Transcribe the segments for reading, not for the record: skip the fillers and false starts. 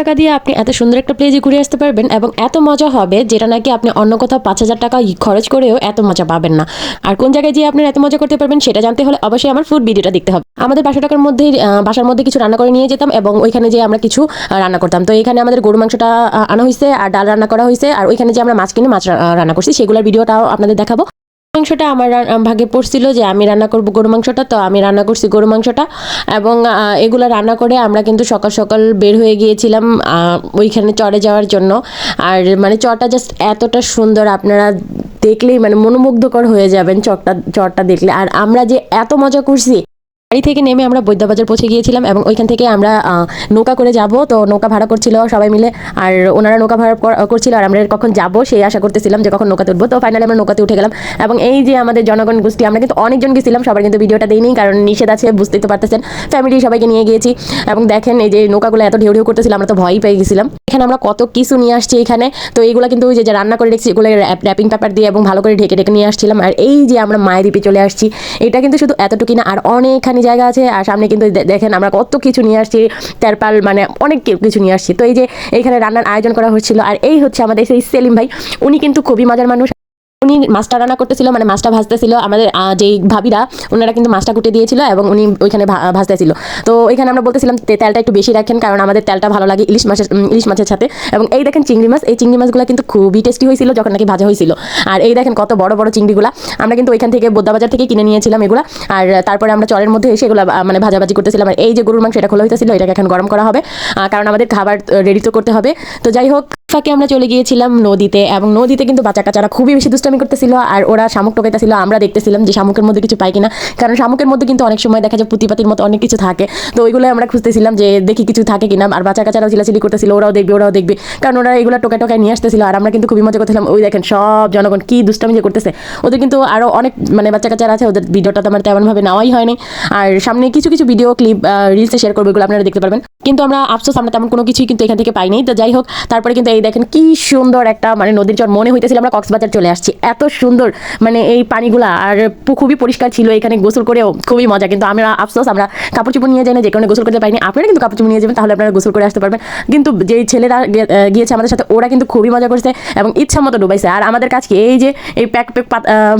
টাকা দিয়ে আপনি এত সুন্দর একটা প্লেসে ঘুরে আসতে পারবেন এবং এত মজা হবে যেটা নাকি আপনি অন্য কোথাও 5,000 টাকা খরচ করেও এত মজা পাবেন না। আর কোন জায়গায় যেয়ে আপনি এত মজা করতে পারবেন সেটা জানতে হলে অবশ্যই আমার ফুড ভিডিওটা দেখতে হবে। আমাদের 500 টাকার মধ্যে বাসার মধ্যে কিছু রান্না করে নিয়ে যেতাম এবং ওইখানে যে আমরা কিছু রান্না করতাম। তো এখানে আমাদের গরু মাংসটা আনা হয়েছে আর ডাল রান্না করা হয়েছে, আর ওইখানে যে আমরা মাছ কিনে মাছ রান্না করছি সেগুলোর ভিডিওটাও আপনাদের দেখাবো। মাংসটা আমার ভাগে পড়ছিল যে আমি রান্না করব গরু মাংসটা, তো আমি রান্না করছি গরু মাংসটা এবং এগুলো রান্না করে আমরা কিন্তু সকাল সকাল বের হয়ে গিয়েছিলাম ওইখানে চড়ে যাওয়ার জন্য। আর মানে চরটা জাস্ট এতটা সুন্দর, আপনারা দেখলেই মানে মনোমুগ্ধকর হয়ে যাবেন চরটা দেখলে। আর আমরা যে এত মজা করছি, বাড়ি থেকে নেমে আমরা বৈদ্যবাজার পৌঁছে গিয়েছিলাম এবং ওইখান থেকে আমরা নৌকা করে যাব। তো নৌকা ভাড়া করছিল সবাই মিলে, আর ওনারা নৌকা ভাড়া করছিল আর আমরা কখন যাব সেই আশা করতেছিলাম যে কখন নৌকাতে উঠবো। তো ফাইনালি আমরা নৌকাতে উঠে গেলাম এবং এই যে আমাদের জনগণ গোষ্ঠী, আমরা কিন্তু অনেকজন গেছিলাম, সবার কিন্তু ভিডিওটা দিইনি কারণ নিষেধ আছে, বুঝতেই তো পারতেছেন। ফ্যামিলি সবাইকে নিয়ে গিয়েছি এবং দেখেন এই যে নৌকাগুলো এত ঢেউ ঢেউ করতেছিলাম, আমরা তো ভয়ই পেয়ে গেছিলাম। এখানে আমরা কত কিছু নিয়ে আসছি এখানে, তো এইগুলো কিন্তু ওই যে রান্না করে রেখেছি এগুলো র্যাপিং পেপার দিয়ে এবং ভালো করে ঢেকে ঢেকে নিয়ে আসছিলাম। আর এই যে আমরা মায়েরদ্বীপে চলে আসছি, এটা কিন্তু শুধু এতটুকুই না, আর অনেকখানি জায়গা আছে। আর সামনে কিন্তু দেখেন আমরা কত কিছু নিয়ে আসছি, তেরপাল মানে অনেক কিছু নিয়ে আসছি। তো এই যে এইখানে রান্নার আয়োজন করা হচ্ছিল, আর এই হচ্ছে আমাদের সেই সেলিম ভাই, উনি কিন্তু খুবই মজার মানুষ। উনি মাছটা রান্না করতেছিল, মানে মাছটা ভাজতেছিল। আমাদের যেই ভাবিরা ওনারা কিন্তু মাছটা কুটে দিয়েছিল এবং উনি ওইখানে ভাজতেছিল। তো এখানে আমরা বলতেছিলাম তেলটা একটু বেশি রাখেন কারণ আমাদের তেলটা ভালো লাগে ইলিশ মাছের সাথে। এবং এই দেখেন চিংড়ি মাছ, এই চিংড়ি মাছগুলো কিন্তু খুবই টেস্টি হয়েছিল যখন নাকি ভাজা হয়েছিল। আর এই দেখেন কত বড় বড় চিংড়িগুলা, আমরা কিন্তু ওইখান থেকে বোদ্দাবাজার থেকে কিনে নিয়েছিলাম এগুলা। আর তারপরে আমরা চরের মধ্যে এসে এগুলো মানে ভাজাভাজি করতেছিলাম। আর এই যে গরুর মাংস এটা খোলা হইতেছিল, এটাকে এখন গরম করা হবে কারণ আমাদের খাবার রেডি তো করতে হবে। তো যাই হোক, ফাঁকে আমরা চলে গিয়েছিলাম নদীতে এবং নদীতে কিন্তু বাচ্চা কাচ্চারা খুবই বেশি দুষ্টামি করতেছিল আর ওরা শামুক টোকাইতেছিল। আমরা দেখতেছিলাম যে শামুকের মধ্যে কিছু পাই কিনা, কারণ শামুকের মধ্যে কিন্তু অনেক সময় দেখা যায় পুঁতিপাতির মতো অনেক কিছু থাকে। তো ওইগুলো আমরা খুঁজতেছিলাম যে দেখি কিছু থাকে কিনা। আর বাচ্চা কাচ্চারাও চিলাচিলি করতেছিল, ওরাও দেখবে, কারণ ওরা এগুলো টোকায় নিয়ে আসতেছিল। আর আমরা কিন্তু খুবই মজা করতেছিলাম। ওই দেখেন সব জনগণ কি দুষ্টামি যে করতেছে। ওদের কিন্তু আরও অনেক মানে বাচ্চা কাচ্চারা আছে, ওদের ভিডিওটা তো আমার তেমনভাবে নেওয়াই হয়নি। আর সামনে কিছু কিছু ভিডিও ক্লিপ রিলসে শেয়ার করবো, এগুলো আপনারা দেখতে পারবেন। কিন্তু আমরা আফসোস আমরা তেমন কোনো কিছুই কিন্তু এখান থেকে পাইনি। তো যাই হোক, তারপরে কিন্তু এই দেখেন কি সুন্দর একটা মানে নদীর চর, মনে হইতেছিল আমরা কক্সবাজার চলে আসছি, এত সুন্দর মানে এই পানিগুলা। আর খুবই পরিষ্কার ছিল, এখানে গোসল করেও খুবই মজা। কিন্তু আমরা আফসোস আমরা কাপড় চোপড় নিয়ে যাই না, যে কারণে গোসল করতে পাইনি। আপনারা কিন্তু কাপড় চোপড় নিয়ে যাবেন, তাহলে আপনারা গোসল করে আসতে পারবেন। কিন্তু যেই ছেলেরা গিয়েছে আমাদের সাথে, ওরা কিন্তু খুবই মজা করছে এবং ইচ্ছা মতো ডুবাইছে। আর আমাদের কাছে এই যে এই প্যাক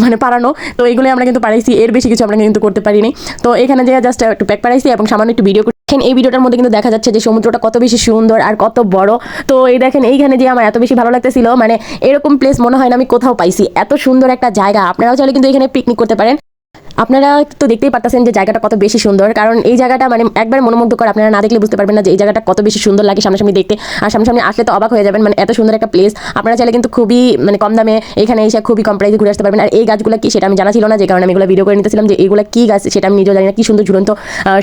মানে পারানো, তো এইগুলো আমরা কিন্তু পারাইছি, এর বেশি কিছু আমরা কিন্তু করতে পারিনি। তো এখানে যে জাস্ট একটু প্যাক পারাইছি এবং সামান্য একটু ভিডিও। এই ভিডিওটার মধ্যে কিন্তু দেখা যাচ্ছে যে সমুদ্রটা কত বেশি সুন্দর আর কত বড়। তো এই দেখেন এইখানে যে আমার এত বেশি ভালো লাগতেছিল, মানে এরকম প্লেস মনে হয় না আমি কোথাও পাইছি, এত সুন্দর একটা জায়গা। আপনারাও চাইলে কিন্তু এখানে পিকনিক করতে পারেন। আপনারা তো দেখতেই পারতেছেন যে জায়গাটা কত বেশি সুন্দর, কারণ এই জায়গাটা মানে একবার মনোমুগ্ধকর। আপনারা না দেখলে বুঝতে পারবেন না যে এই জায়গাটা কত বেশি সুন্দর লাগে সামনাসামনি দেখতে। আর সামনাসামনি আসলে তো অবাক হয়ে যাবেন, মানে এত সুন্দর একটা প্লেস। আপনারা চাইলে কিন্তু খুবই মানে কম দামে এখানে এসে খুবই কম প্রাইসে ঘুরে আসতে পারবেন। আর এই গাছগুলো কি সেটা আমি জানা ছিল না, যে কারণে আমি এগুলো ভিডিও করে নিতেছিলাম যে এগুলো কি গাছ সেটা আমি নিজেও জানি না। কি সুন্দর ঝুলন্ত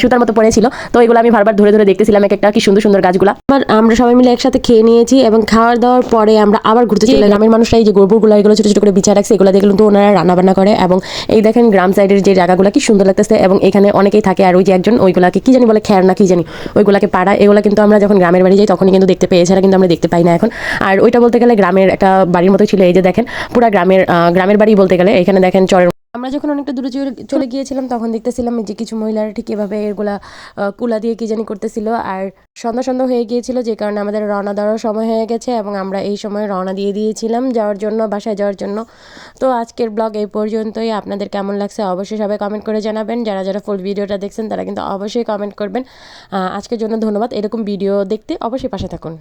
সুতার মতো পড়েছিল, তো এগুলো আমি বারবার ধরে ধরে দেখতেছিলাম এক একটা কি সুন্দর সুন্দর গাছগুলো। আমরা সবাই মিলে একসাথে খেয়ে নিয়েছি এবং খাওয়ার দাওয়ার পরে আমরা আবার ঘুরতে চলে। গ্রামের মানুষরা এই যে গোবরগুলো এগুলো ছোটো ছোটো করে বিছায় রাখছে, এগুলো দেখলে কিন্তু ওনারা রান্না বান্না করে। এবং এই দেখেন গ্রাম সাইডের যে জায়গাগুলো কি সুন্দর লাগতেছে এবং এখানে অনেকেই থাকে। আর ওই যে একজন ওইগুলাকে কি জানি বলে, খ্যার না কি জানি, ওইগুলাকে পাড়া। এগুলো কিন্তু আমরা যখন গ্রামের বাড়ি যাই তখনই কিন্তু দেখতে পাই, এছাড়া কিন্তু আমরা দেখতে পাই না এখন। আর ওইটা বলতে গেলে গ্রামের একটা বাড়ির মতো ছিল। এই যে দেখেন পুরা গ্রামের বাড়ি বলতে গেলে। এখানে দেখেন চরের। আমরা যখন অনেকটা দূরে চলে গিয়েছিলাম তখন দেখতেছিলাম যে কিছু মহিলারা ঠিক এভাবে এগুলা কুলা দিয়ে কি জানি করতেছিল। আর সন্ধ্যা সন্ধ্যা হয়ে গিয়েছিল, যে কারণে আমাদের রওনা দেওয়ার সময় হয়ে গেছে এবং আমরা এই সময় রওনা দিয়ে দিয়েছিলাম যাওয়ার জন্য, বাসায় যাওয়ার জন্য। তো আজকের ব্লগ এই পর্যন্তই। আপনাদের কেমন লাগছে অবশ্যই সবাই কমেন্ট করে জানাবেন। যারা যারা ফুল ভিডিওটা দেখছেন তারা কিন্তু অবশ্যই কমেন্ট করবেন। আজকের জন্য ধন্যবাদ। এরকম ভিডিও দেখতে অবশ্যই পাশে থাকুন।